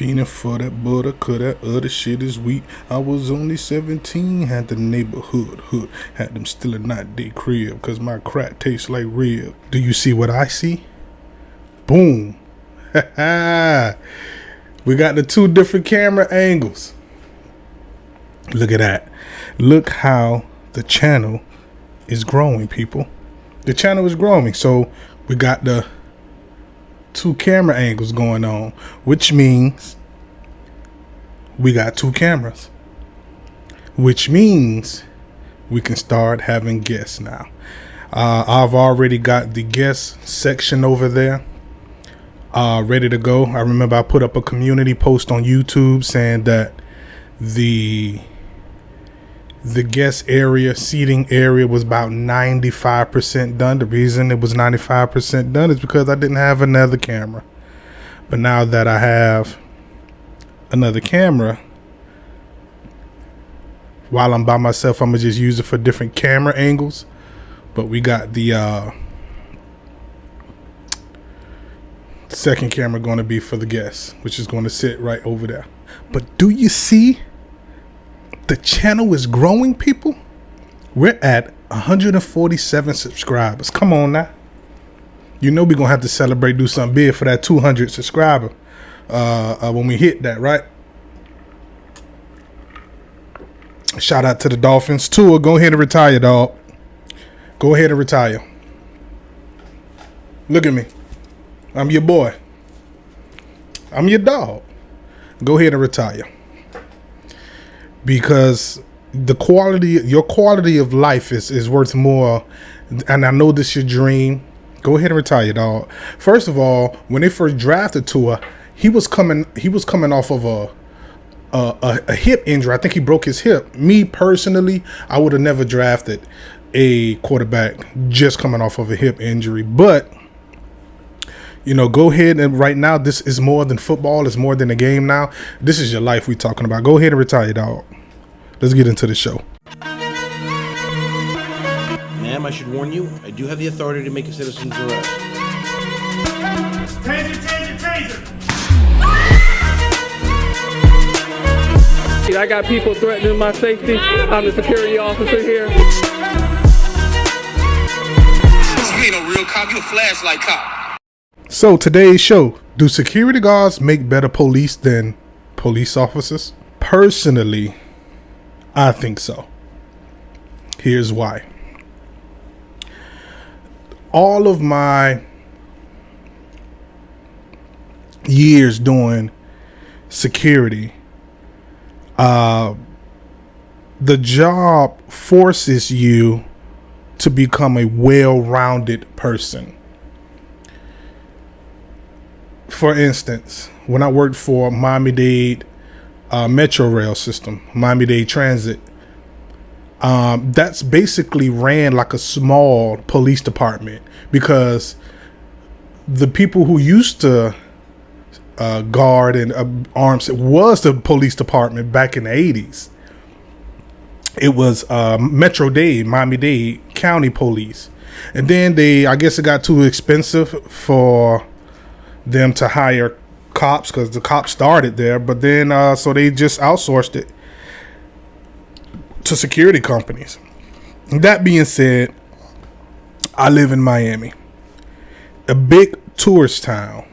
Fiending for that butter, cause that other shit is weak. I was only 17, had the neighborhood hood, had them still a night day crib, cause my crack tastes like rib. Do you see what I see? Boom. We got the two different camera angles. Look at that. Look how the channel is growing, people. The channel is growing. So we got the two camera angles going on, which means we got two cameras, which means we can start having guests now. I've already got the guest section over there ready to go. I remember I put up a community post on YouTube saying that the guest area, seating area, was about 95% done. The reason it was 95% done is because I didn't have another camera. But now that I have another camera, while I'm by myself, I'm gonna just use it for different camera angles. But we got the second camera going to be for the guests, which is going to sit right over there. But do you see? The channel is growing, people. We're at 147 subscribers. Come on now. You know we're going to have to celebrate, do something big for that 200 subscriber when we hit that, right? Shout out to the Dolphins. Tua, go ahead and retire, dog. Go ahead and retire. Look at me. I'm your boy. I'm your dog. Go ahead and retire. Because your quality of life is worth more. And I know this is your dream. Go ahead and retire, dog. First of all, when they first drafted Tua, he was coming off of a hip injury. I think he broke his hip. Me personally, I would have never drafted a quarterback just coming off of a hip injury. But you know, go ahead and right now, this is more than football. It's more than a game now. This is your life we talking about. Go ahead and retire, dog. Let's get into the show. Ma'am, I should warn you, I do have the authority to make a citizen's arrest. Taser, taser, taser! I got people threatening my safety. I'm the security officer here. You ain't no real cop, you a flashlight cop. So today's show, do security guards make better police than police officers? Personally, I think so. Here's why. All of my years doing security, the job forces you to become a well-rounded person. For instance, when I worked for Miami-Dade Metro Rail System, Miami-Dade Transit, that's basically ran like a small police department, because the people who used to guard and arms, it was the police department back in the 80s. It was Metro-Dade, Miami-Dade County Police. And then I guess it got too expensive for them to hire cops, because the cops started there, but then so they just outsourced it to security companies. That being said, I live in Miami, a big tourist town,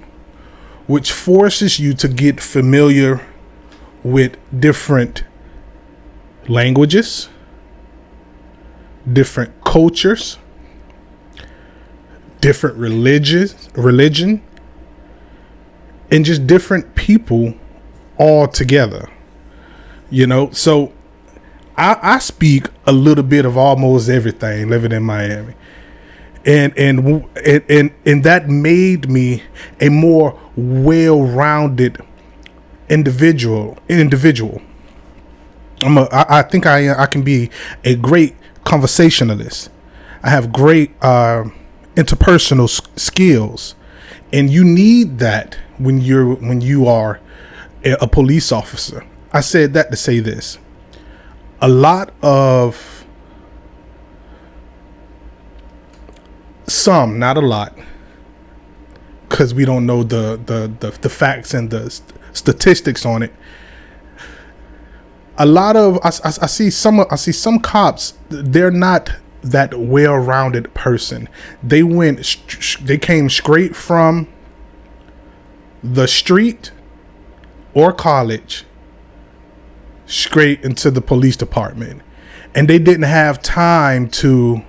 which forces you to get familiar with different languages, different cultures, different religion, and just different people all together. You know, so I speak a little bit of almost everything living in Miami. And that made me a more well-rounded individual. I think I can be a great conversationalist. I have great interpersonal skills, and you need that when you are a police officer. I said that to say this. A lot of some, not a lot, because we don't know the facts and statistics on it. A lot of I see some cops. They're not that well-rounded person. They came straight from the street or college straight into the police department, and they didn't have time to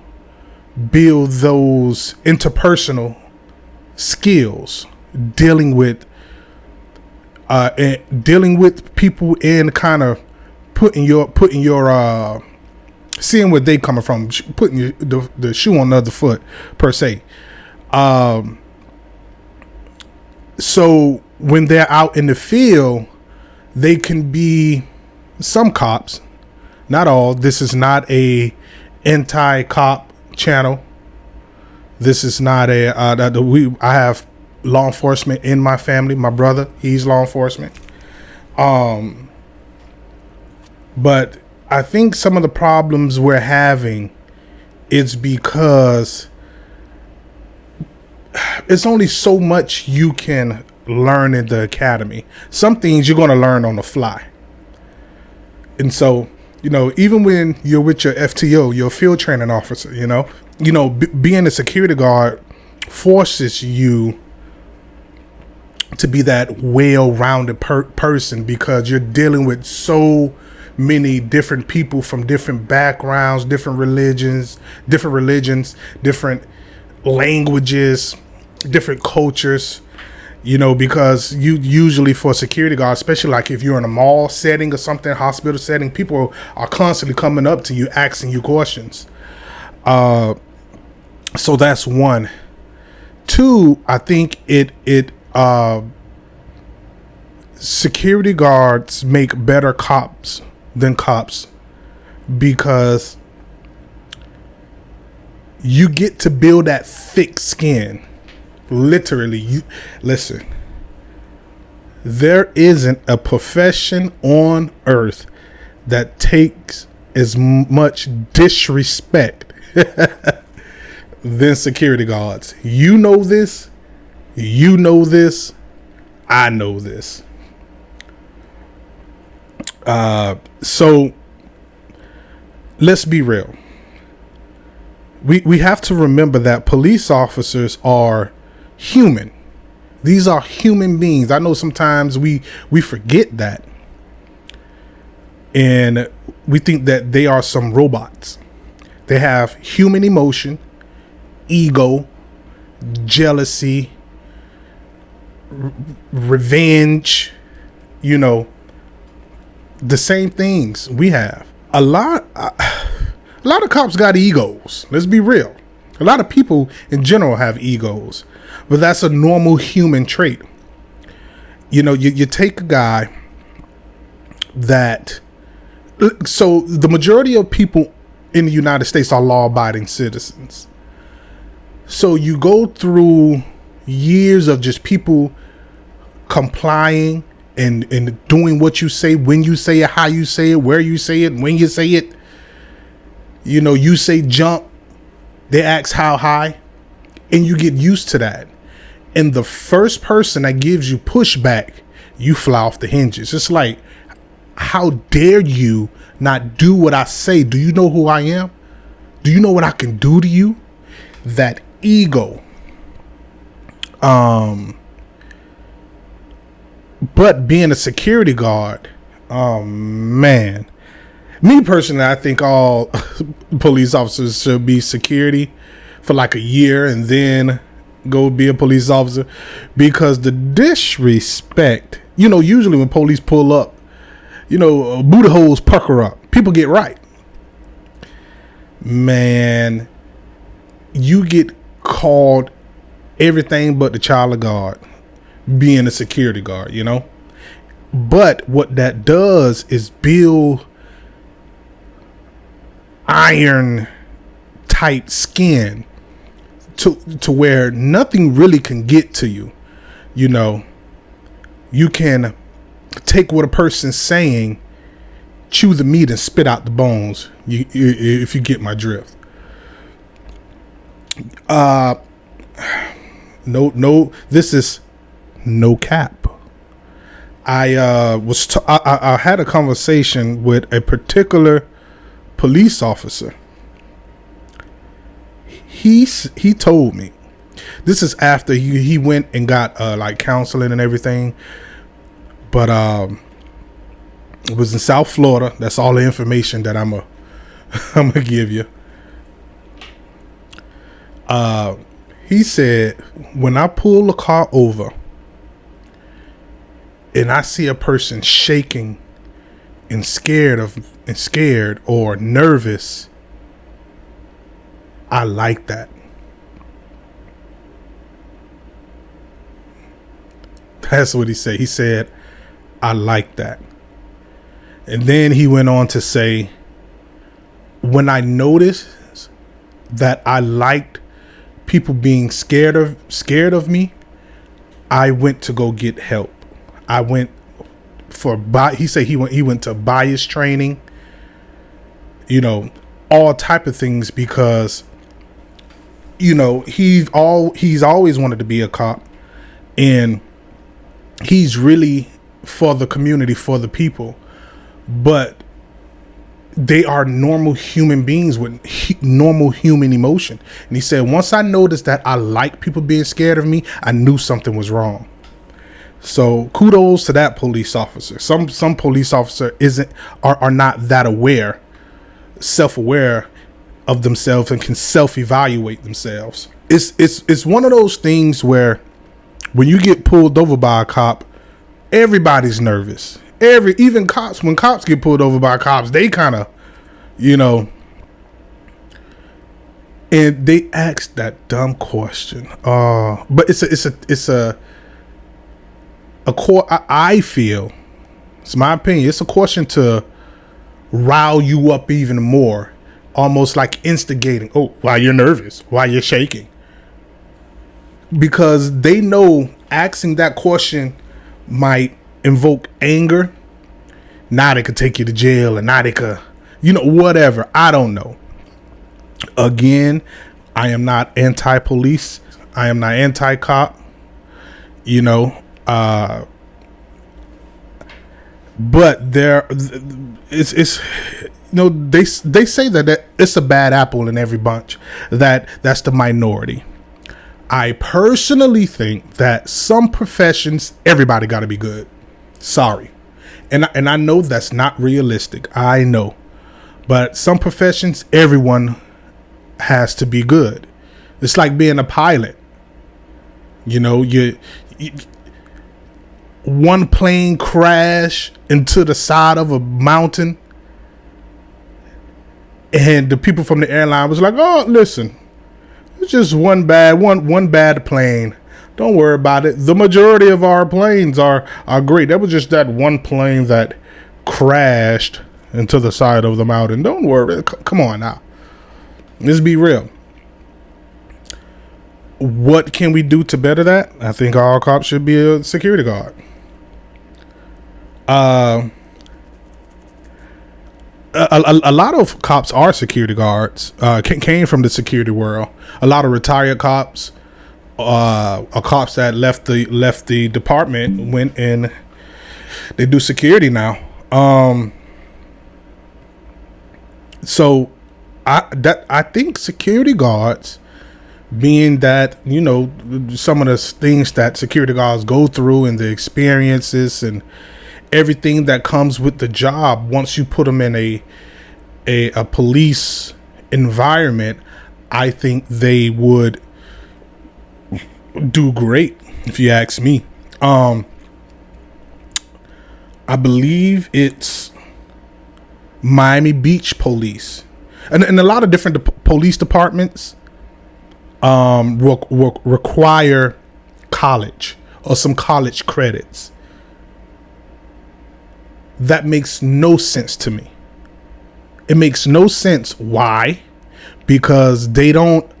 build those interpersonal skills dealing with people and kind of putting your seeing where they coming from, putting the shoe on the other foot per se. So when they're out in the field, they can be some cops, not all. This is not a anti-cop channel. This is not I have law enforcement in my family. My brother, he's law enforcement. But I think some of the problems we're having is because it's only so much you can learn in the academy. Some things you're going to learn on the fly. And so, even when you're with your FTO, your field training officer, being a security guard forces you to be that well-rounded person, because you're dealing with so many different people from different backgrounds, different religions, different languages, different cultures, because you usually, for a security guard, especially like if you're in a mall setting or something, hospital setting, people are constantly coming up to you, asking you questions. So that's one. Two, I think security guards make better cops than cops, because you get to build that thick skin. Literally, listen, there isn't a profession on earth that takes as much disrespect than security guards. You know this. I know this. So let's be real. We have to remember that police officers are human. These are human beings. I know sometimes we forget that, and we think that they are some robots. They have human emotion, ego, jealousy, revenge, the same things we have. A lot of cops got egos. Let's be real. A lot of people in general have egos, but that's a normal human trait. You take a guy so the majority of people in the United States are law-abiding citizens. So you go through years of just people complying and doing what you say, when you say it, how you say it, where you say it, when you say it. You say jump, they ask how high, and you get used to that. And the first person that gives you pushback, you fly off the hinges. It's like, how dare you not do what I say? Do you know who I am? Do you know what I can do to you? That ego. But being a security guard, man, me personally, I think all police officers should be security for like a year and then go be a police officer, because the disrespect, usually when police pull up, booty holes pucker up, people get right. Man, you get called everything but the child of God being a security guard, But what that does is build iron tight skin to where nothing really can get to you. You can take what a person's saying, chew the meat and spit out the bones, if you get my drift. No, this is no cap. I had a conversation with a particular police officer. He told me, this is after he went and got like counseling and everything, but it was in South Florida. That's all the information that I'm gonna give you. He said, when I pull the car over and I see a person shaking and scared or nervous, I like that. That's what he said. He said, I like that. And then he went on to say, when I noticed that I liked people being scared of me, I went to go get help. I went he said he went to bias training, all type of things, because he's always wanted to be a cop, and he's really for the community, for the people, but they are normal human beings with normal human emotion. And he said, once I noticed that I like people being scared of me, I knew something was wrong. So kudos to that police officer. Some police officer are not that self-aware of themselves and can self-evaluate themselves. It's one of those things where when you get pulled over by a cop, everybody's nervous. Even cops, when cops get pulled over by cops, they kind of, and they ask that dumb question. But I feel, it's my opinion, it's a question to rile you up even more, almost like instigating. Oh, why you're nervous? Why you're shaking? Because they know asking that question might invoke anger. Now they could take you to jail, and now they could, whatever. I don't know. Again, I am not anti-police. I am not anti-cop. But they say that it's a bad apple in every bunch. That's the minority. I personally think that some professions, everybody got to be good. Sorry. And I know that's not realistic. I know. But some professions, everyone has to be good. It's like being a pilot. One plane crash into the side of a mountain, and the people from the airline was like, oh, listen, it's just one bad plane. Don't worry about it. The majority of our planes are great. That was just that one plane that crashed into the side of the mountain. Don't worry. Come on now. Let's be real. What can we do to better that? I think all cops should be a security guard. A lot of cops are security guards. Came from the security world. A lot of retired cops, cops that left the department, went and they do security now. So I think security guards, being that some of the things that security guards go through and the experiences and everything that comes with the job, once you put them in a police environment, I think they would do great, if you ask me. I believe it's Miami Beach Police, and a lot of different police departments require college or some college credits. That makes no sense to me. It makes no sense. Why? Because they don't.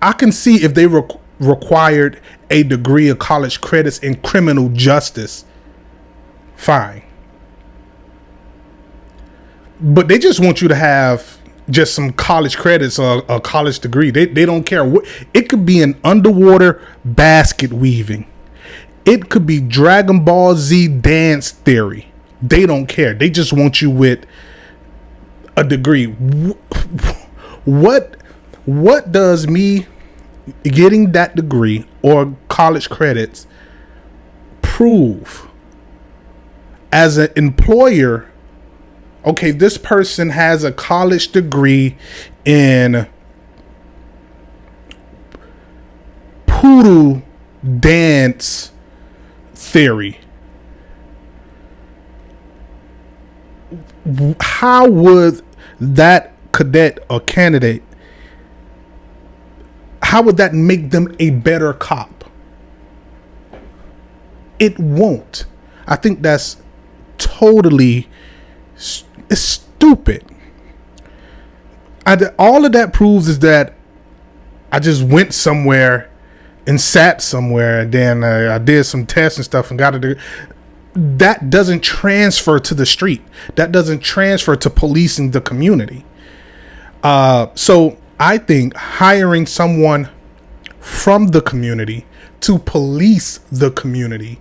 I can see if they required a degree of college credits in criminal justice, fine. But they just want you to have just some college credits or a college degree. They don't care what. It could be an underwater basket weaving. It could be Dragon Ball Z dance theory. They don't care. They just want you with a degree. What does me getting that degree or college credits prove as an employer? Okay, this person has a college degree in poodle dance theory. How would that cadet or candidate, how would that make them a better cop? It won't. I think that's totally it's stupid. All of that proves is that I just went somewhere and sat somewhere, and then I did some tests and stuff and got it. That doesn't transfer to the street. That doesn't transfer to policing the community. So I think hiring someone from the community to police the community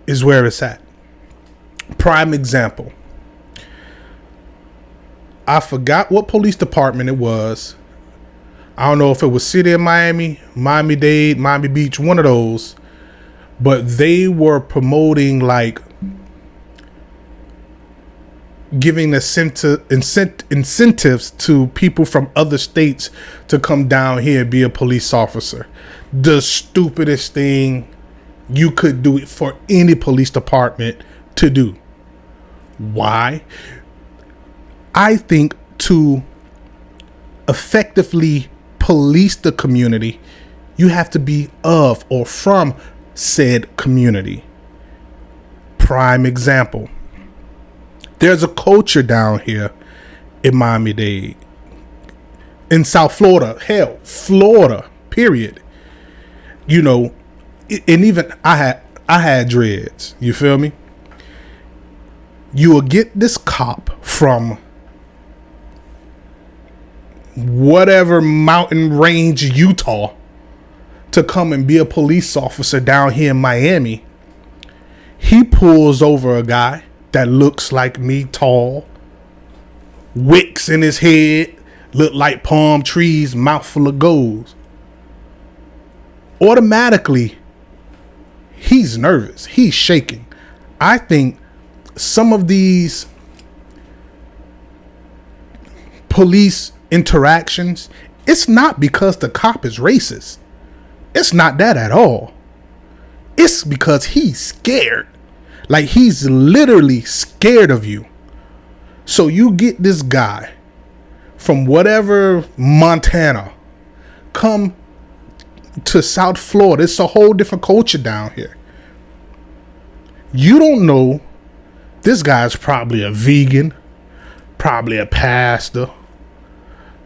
is where it's at. Prime example. I forgot what police department it was. I don't know if it was City of Miami, Miami-Dade, Miami Beach, one of those. But they were promoting, like, giving incentives to people from other states to come down here and be a police officer. The stupidest thing you could do for any police department to do. Why? I think to effectively police the community, you have to be of or from said community. Prime example. There's a culture down here in Miami-Dade, in South Florida, hell, Florida, period. You know, and even I had dreads. You feel me? You will get this cop from whatever mountain range, Utah, to come and be a police officer down here in Miami. He pulls over a guy that looks like me, tall, wicks in his head, look like palm trees, mouthful of gold. Automatically, he's nervous. He's shaking. I think some of these police interactions, it's not because the cop is racist. It's not that at all. It's because he's scared. Like, he's literally scared of you. So you get this guy from whatever Montana come to South Florida. It's a whole different culture down here. You don't know this guy's probably a vegan, probably a pastor,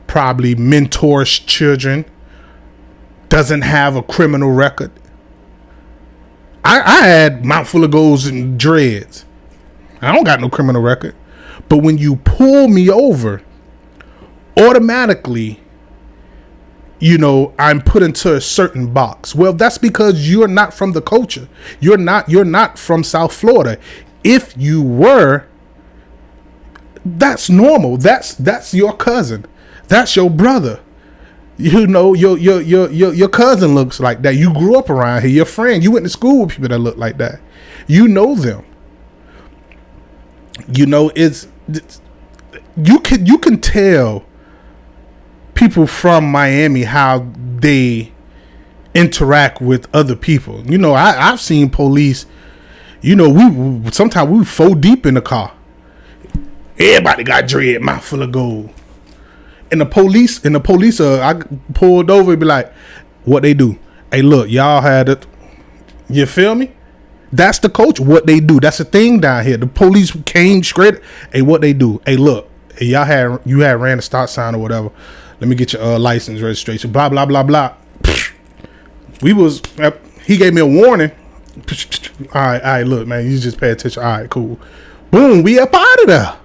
probably mentors children, doesn't have a criminal record. I had mouthful of golds and dreads. I don't got no criminal record. But when you pull me over, automatically, you know, I'm put into a certain box. Well, that's because you're not from the culture. You're not from South Florida. If you were, that's normal. That's your cousin. That's your brother. You know, your cousin looks like that. You grew up around here. Your friend. You went to school with people that look like that. You know them. You know, it's you can tell people from Miami how they interact with other people. You know, I've seen police. You know, we sometimes 4 deep in the car. Everybody got dread, mouth full of gold. And the police, I pulled over and be like, what they do? Hey, look, y'all had it. You feel me? That's the culture. What they do. That's the thing down here. The police came straight. Hey, what they do? Hey, look, hey, you had ran a stop sign or whatever. Let me get your license registration. Blah blah blah blah. He gave me a warning. All right, look, man, you just pay attention. All right, cool. Boom, we up out of there.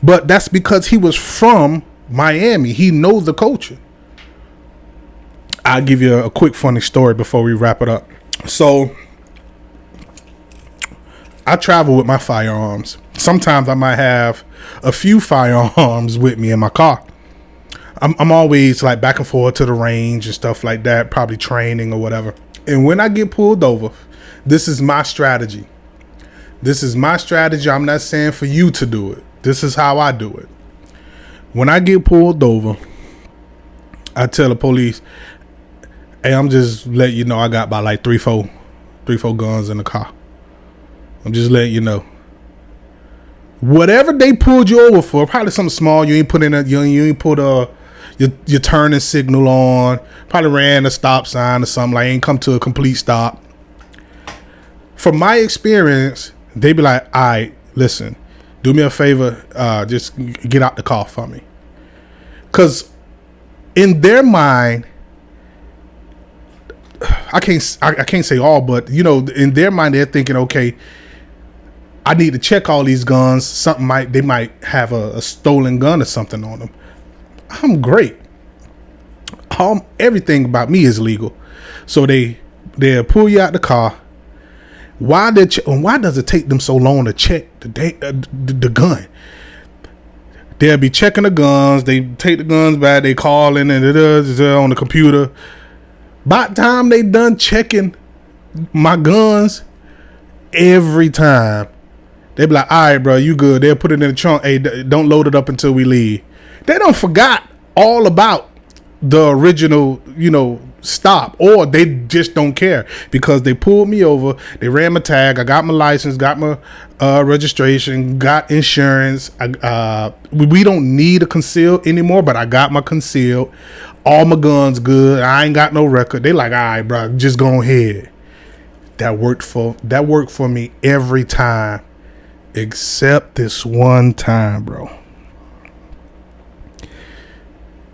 But that's because he was from Miami. He knows the culture. I'll give you a quick funny story before we wrap it up. So I travel with my firearms. Sometimes I might have a few firearms with me in my car. I'm always like back and forth to the range and stuff like that, probably training or whatever. And when I get pulled over, this is my strategy. This is my strategy. I'm not saying for you to do it. This is how I do it. When I get pulled over, I tell the police, hey, I'm just letting you know I got about like three, four guns in the car. I'm just letting you know. Whatever they pulled you over for, probably something small. You ain't put in you ain't put your turning signal on. Probably ran a stop sign or something. Like ain't come to a complete stop. From my experience, they be like, all right, listen, do me a favor, just get out the car for me. Cause in their mind, I can't say all, but you know, in their mind, they're thinking, okay, I need to check all these guns. They might have a stolen gun or something on them. I'm great. Everything about me is legal. So they'll pull you out the car. Why does it take them so long to check the gun? They'll be checking the guns. They take the guns back. They call in and it is on the computer. By the time they done checking my guns, every time they be like, all right, bro, you good. They'll put it in the trunk. Hey, don't load it up until we leave. They don't forgot all about the original, stop, or they just don't care because they pulled me over. They ran my tag. I got my license, got my registration, got insurance. We don't need a concealed anymore, but I got my concealed. All my guns good. I ain't got no record. They like, all right, bro, just go ahead. That worked for me every time, except this one time, bro.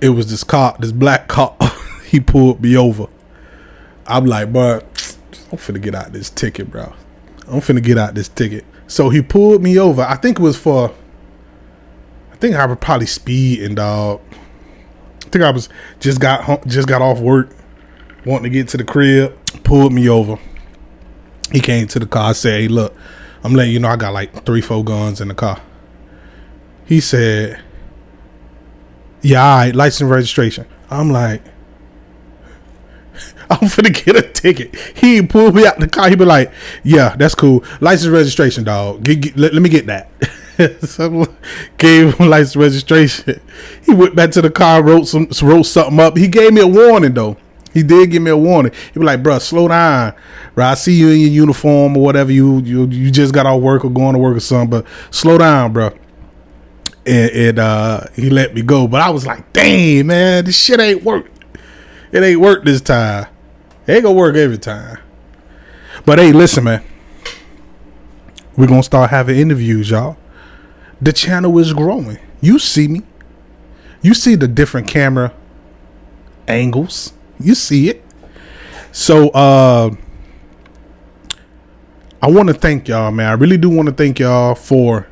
It was this black cop. He pulled me over. I'm like, bro, I'm finna get out this ticket, bro. I'm finna get out this ticket. So he pulled me over. I think I was probably speeding, dog. I think I was just got off work, wanting to get to the crib. Pulled me over. He came to the car. I said, hey, look, I'm letting you know I got like 3-4 guns in the car. He said, yeah, all right, license and registration. I'm like, I'm finna get a ticket. He pulled me out the car. He be like, yeah, that's cool. License registration, dog. Let me get that. So gave him license registration. He went back to the car, wrote something up. He gave me a warning though. He did give me a warning. He be like, bro, slow down. Bro, I see you in your uniform or whatever. You just got off work or going to work or something, but slow down, bro. And he let me go. But I was like, dang, man, this shit ain't work. It ain't work this time. It ain't gonna work every time. But hey, listen, man. We're gonna start having interviews, y'all. The channel is growing. You see me. You see the different camera angles. You see it. So I want to thank y'all, man. I really do want to thank y'all for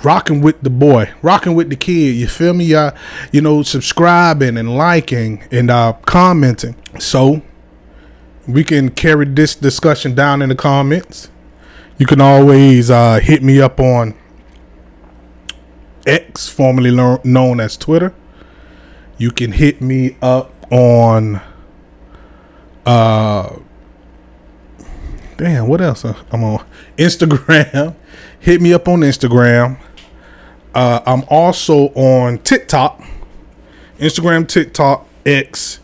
rocking with the boy, rocking with the kid. You feel me? Subscribing and liking and commenting. So we can carry this discussion down in the comments. You can always hit me up on X, formerly known as Twitter. You can hit me up on what else? I'm on Instagram. Hit me up on Instagram. I'm also on TikTok, Instagram, TikTok, X,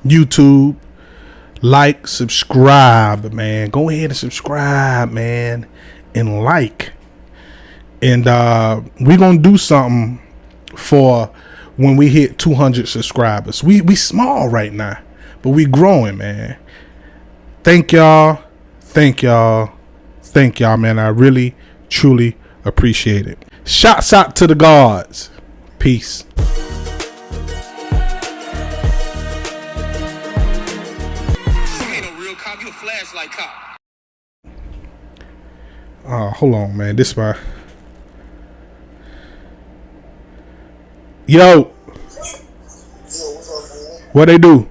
YouTube. Like, subscribe, man. Go ahead and subscribe, man, and like. And we're gonna do something for when we hit 200 subscribers. We small right now, but we growing, man. Thank y'all, man. I really, truly appreciate it. Shouts out to the guards. Peace. You a flashlight cop. Hold on, man. This my yo. What's up, man? What they do?